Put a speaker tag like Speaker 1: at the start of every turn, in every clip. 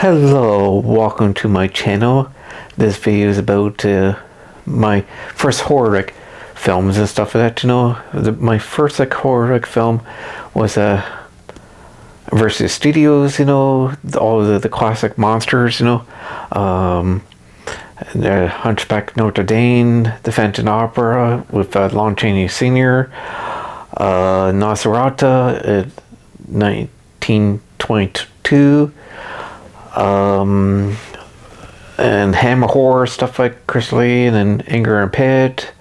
Speaker 1: Hello, welcome to my channel. This video is about my first horror films and stuff like that. My first horror film was Versus Studios. All the classic monsters. The Hunchback Notre Dame, The Phantom Opera with Lon Chaney Sr., Nosferatu, 1922. And Hammer Horror, stuff like Chris Lee, and then Anger and Pit.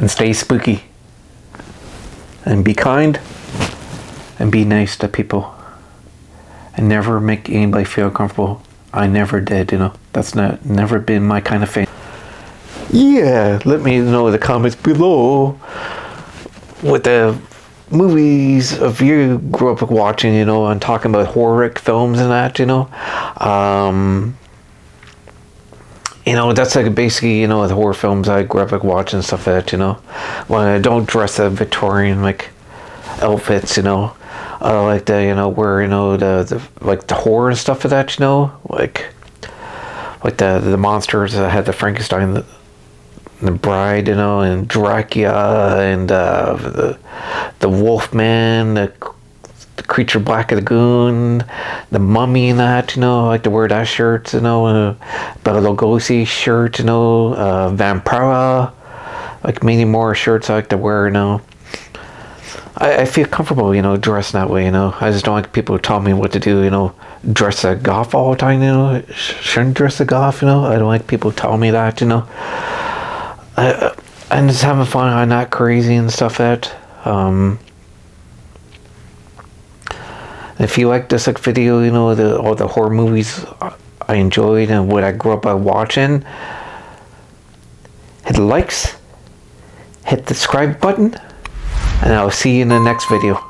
Speaker 1: and stay spooky. And be kind. And be nice to people. And never make anybody feel comfortable. I never did, you know. That's never been my kind of thing. Yeah, let me know in the comments below what the movies of you grew up watching, you know, and talking about horror films and that, you know. You know, that's like basically, you know, the horror films I grew up watching and stuff like that, you know. When I don't dress up Victorian like outfits, you know. I like the, you know, where, you know, the like the horror and stuff like that, you know, like the monsters that had the Frankenstein, the Bride, you know, and Dracula, and the Wolfman, the Creature Black Lagoon, the Mummy and that, you know, I like to wear that shirt, you know, Bela Lugosi shirt, you know, Vampira, like many more shirts I like to wear, you know. I feel comfortable, you know, dressing that way, you know. I just don't like people who tell me what to do, you know, dress like goth all the time, you know. Shouldn't dress like goth, you know. I don't like people telling me that, you know. I'm just having fun. I'm not crazy and stuff that. If you like this like video, you know, all the horror movies I enjoyed and what I grew up by watching, hit the likes, hit the subscribe button, and I'll see you in the next video.